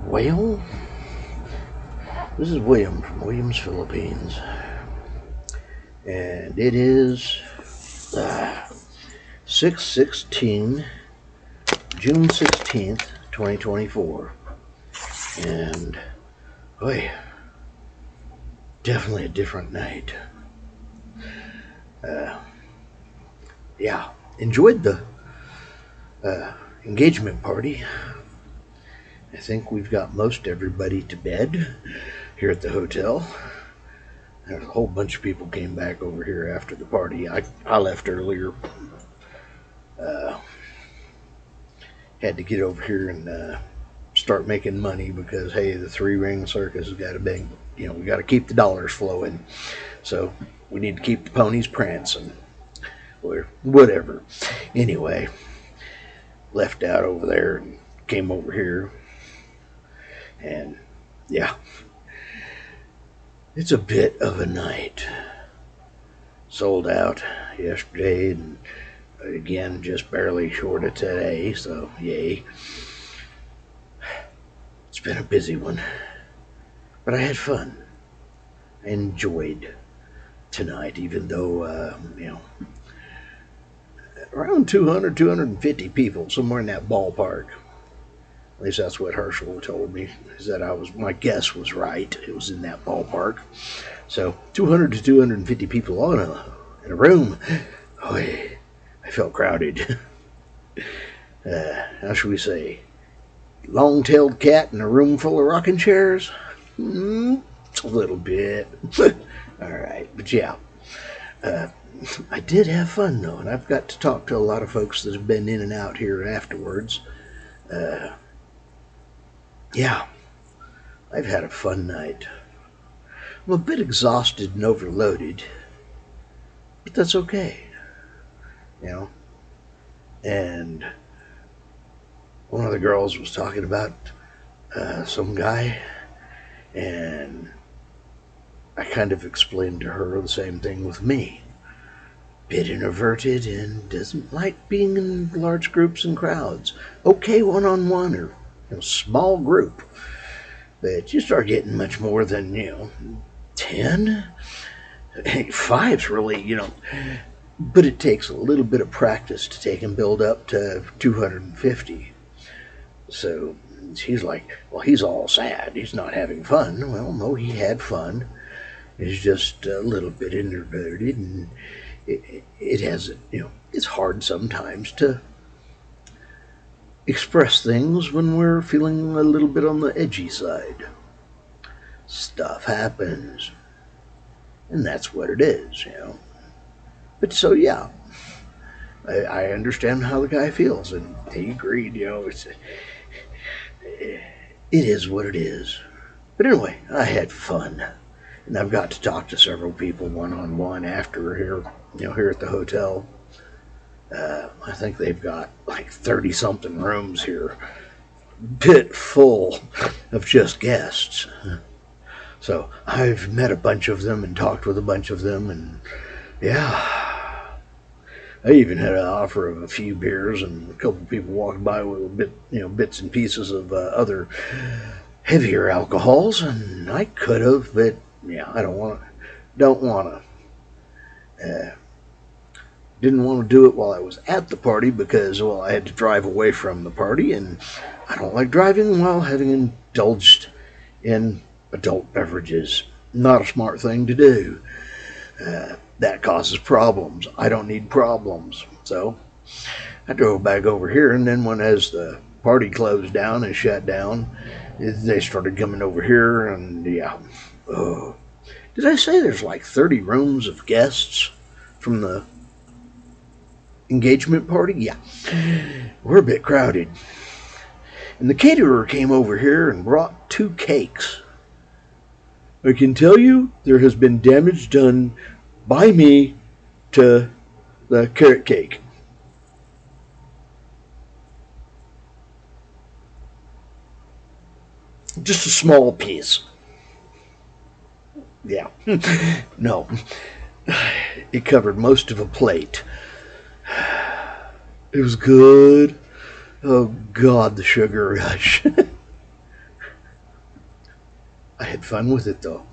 Well, this is William from Williams, Philippines, and it is 6/16, June 16th, 2024, and boy, definitely a different night. Yeah, enjoyed the engagement party. I think we've got most everybody to bed here at the hotel. A whole bunch of people came back over here after the party. I left earlier. Uh, had to get over here and start making money because, hey, the Three Ring Circus has got to be, we got to keep the dollars flowing. So we need to keep the ponies prancing or whatever. Anyway, left out over there and came over here. And yeah, it's a bit of a night. Sold out yesterday and again just barely short of today, so yay. It's been a busy one, but I had fun. I enjoyed tonight, even though, around 200, 250 people, somewhere in that ballpark. At least that's what Herschel told me, is that my guess was right. It was in that ballpark. So 200 to 250 people all in a room. Oh, I felt crowded. How should we say? Long-tailed cat in a room full of rocking chairs? A little bit. All right, but yeah. I did have fun, though, and I've got to talk to a lot of folks that have been in and out here afterwards. Yeah, I've had a fun night. I'm a bit exhausted and overloaded, but that's okay, And one of the girls was talking about some guy, and I kind of explained to her the same thing with me. Bit introverted and doesn't like being in large groups and crowds. Okay, one-on-one or small group. But you start getting much more than, 10? 5's really, but it takes a little bit of practice to take and build up to 250. So she's like, well, he's all sad. He's not having fun. Well, no, he had fun. He's just a little bit introverted, and it has, it's hard sometimes to express things when we're feeling a little bit on the edgy side. Stuff happens, and that's what it is, But so, yeah, I understand how the guy feels, and he agreed, it is what it is. But anyway, I had fun, and I've got to talk to several people one-on-one after here at the hotel. I think they've got like 30-something rooms here, bit full of just guests. So I've met a bunch of them and talked with a bunch of them, and yeah, I even had an offer of a few beers, and a couple of people walked by with a bit, bits and pieces of other heavier alcohols, and I could have, but yeah, I don't want to. Didn't want to do it while I was at the party because, well, I had to drive away from the party, and I don't like driving while having indulged in adult beverages. Not a smart thing to do. That causes problems. I don't need problems. So I drove back over here, and then as the party closed down and shut down, they started coming over here, and yeah. Did I say there's like 30 rooms of guests from the engagement party? Yeah, we're a bit crowded. And the caterer came over here and brought 2 cakes. I can tell you there has been damage done by me to the carrot cake. Just a small piece. Yeah. No. It covered most of a plate. It was good. Oh, God, the sugar rush. I had fun with it though.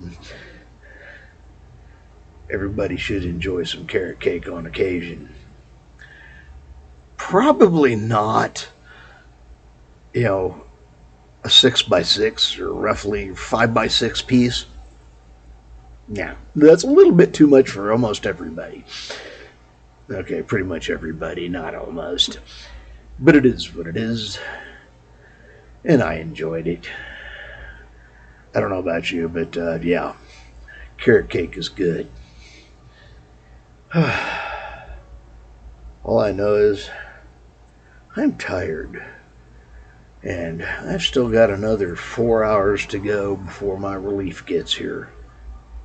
Everybody should enjoy some carrot cake on occasion. Probably not, you know, a 6x6 or roughly 5x6 piece. Yeah, that's a little bit too much for almost everybody. Okay, pretty much everybody, not almost. But it is what it is, and I enjoyed it. I don't know about you, but yeah, carrot cake is good. All I know is I'm tired, and I've still got another 4 hours to go before my relief gets here.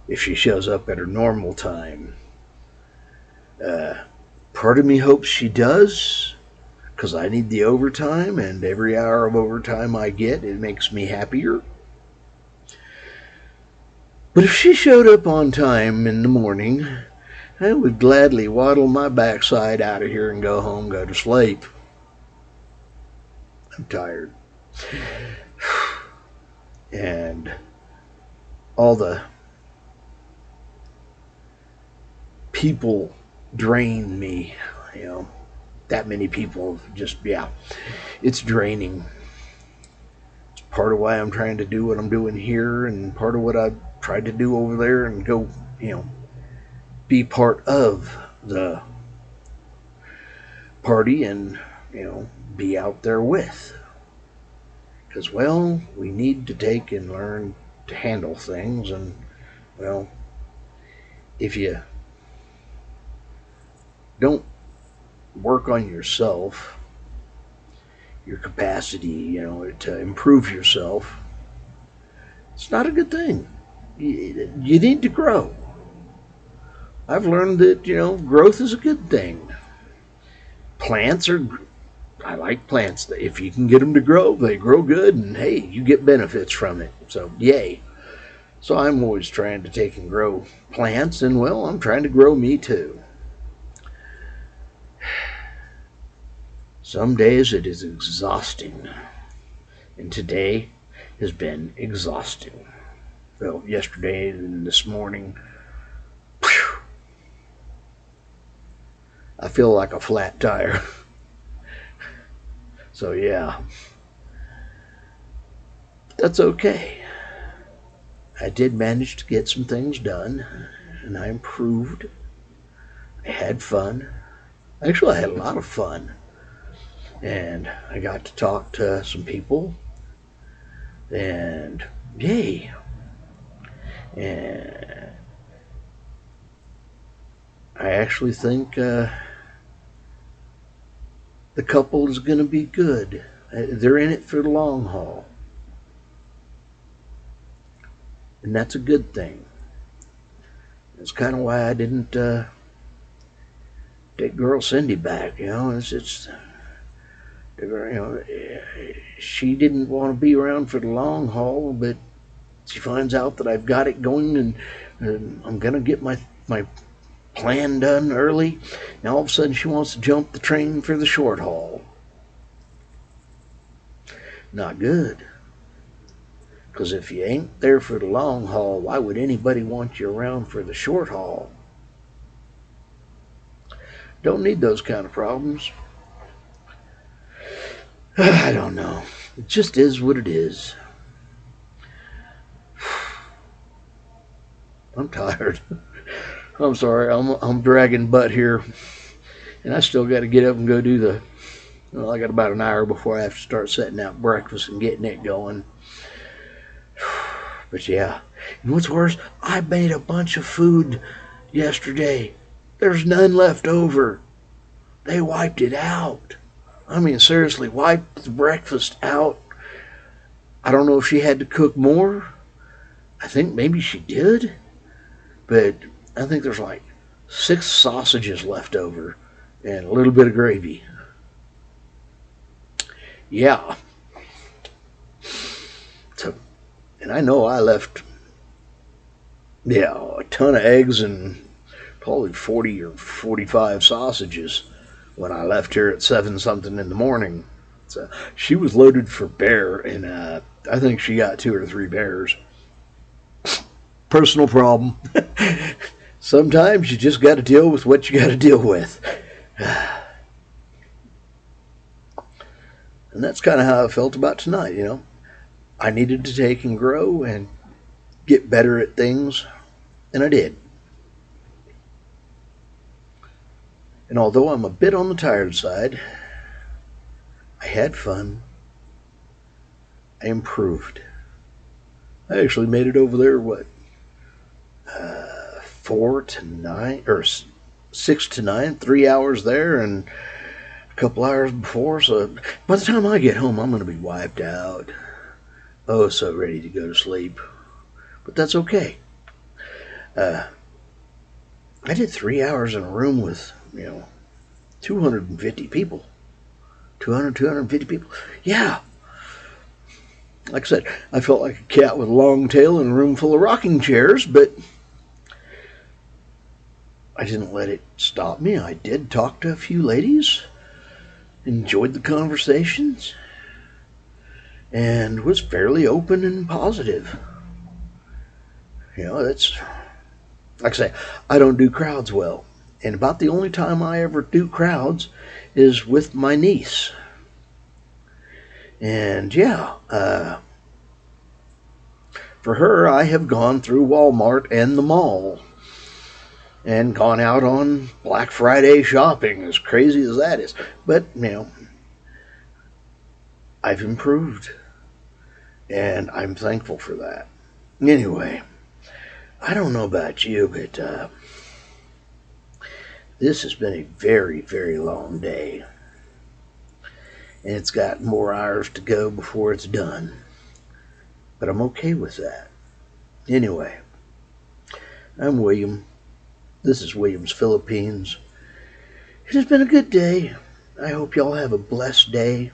If she shows up at her normal time. Uh, Part of me hopes she does, because I need the overtime, and every hour of overtime I get, it makes me happier. But if she showed up on time in the morning, I would gladly waddle my backside out of here and go home, go to sleep. I'm tired. And all the people drain me, you know. That many people just, yeah, it's draining. It's part of why I'm trying to do what I'm doing here, and part of what I tried to do over there, and go, you know, be part of the party and, you know, be out there with. Because, well, we need to take and learn to handle things, and, well, if you don't work on yourself, your capacity, you know, to improve yourself, it's not a good thing. You need to grow. I've learned that, you know, growth is a good thing. Plants are, I like plants. If you can get them to grow, they grow good, and hey, you get benefits from it. So, yay. So I'm always trying to take and grow plants, and well, I'm trying to grow me too. Some days it is exhausting, and today has been exhausting. Well, yesterday and this morning, whew, I feel like a flat tire. So yeah, that's okay. I did manage to get some things done, and I improved. I had fun. Actually, I had a lot of fun. And I got to talk to some people, and yay. And I actually think the couple is going to be good. They're in it for the long haul. And that's a good thing. That's kind of why I didn't take girl Cindy back. You know, it's you know, she didn't want to be around for the long haul, but she finds out that I've got it going, and I'm gonna get my plan done early. Now all of a sudden she wants to jump the train for the short haul. Not good. Because if you ain't there for the long haul, why would anybody want you around for the short haul? Don't need those kind of problems. I don't know. It just is what it is. I'm tired. I'm sorry. I'm dragging butt here, and I still got to get up and go do the. Well, I got about an hour before I have to start setting out breakfast and getting it going. But yeah, and what's worse, I made a bunch of food yesterday. There's none left over. They wiped it out. I mean, seriously, wiped the breakfast out. I don't know if she had to cook more. I think maybe she did. But I think there's like 6 sausages left over and a little bit of gravy. Yeah. So, and I know I left, yeah, a ton of eggs and probably 40 or 45 sausages when I left here at 7 something in the morning. So she was loaded for bear, and I think she got 2 or 3 bears. personal problem. Sometimes you just got to deal with what you got to deal with. And that's kind of how I felt about tonight, you know. I needed to take and grow and get better at things, and I did. And although I'm a bit on the tired side, I had fun. I improved. I actually made it over there, 4 to 9, or 6 to 9, 3 hours there, and a couple hours before. So by the time I get home, I'm going to be wiped out. Oh, so ready to go to sleep. But that's okay. I did 3 hours in a room with, 250 people. 250 people. Yeah. Like I said, I felt like a cat with a long tail in a room full of rocking chairs, but I didn't let it stop me. I did talk to a few ladies, enjoyed the conversations, and was fairly open and positive. That's, like I say, I don't do crowds well. And about the only time I ever do crowds is with my niece. And for her, I have gone through Walmart and the mall and gone out on Black Friday shopping, as crazy as that is. But, I've improved, and I'm thankful for that. Anyway, I don't know about you, but this has been a very, very long day. And it's got more hours to go before it's done. But I'm okay with that. Anyway, I'm William. This is William's Philippines. It has been a good day. I hope y'all have a blessed day.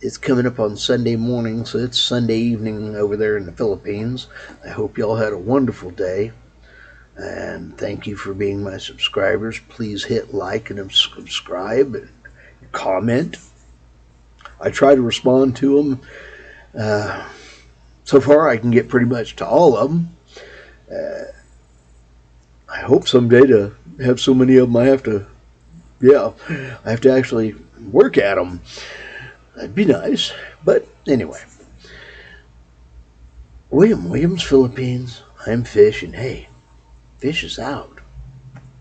It's coming up on Sunday morning, so it's Sunday evening over there in the Philippines. I hope y'all had a wonderful day. And thank you for being my subscribers. Please hit like and subscribe and comment. I try to respond to them. So far, I can get pretty much to all of them. I hope someday to have so many of them I have to actually work at them. That'd be nice. But anyway, Williams, Philippines. I'm Fish, and hey, Fish is out.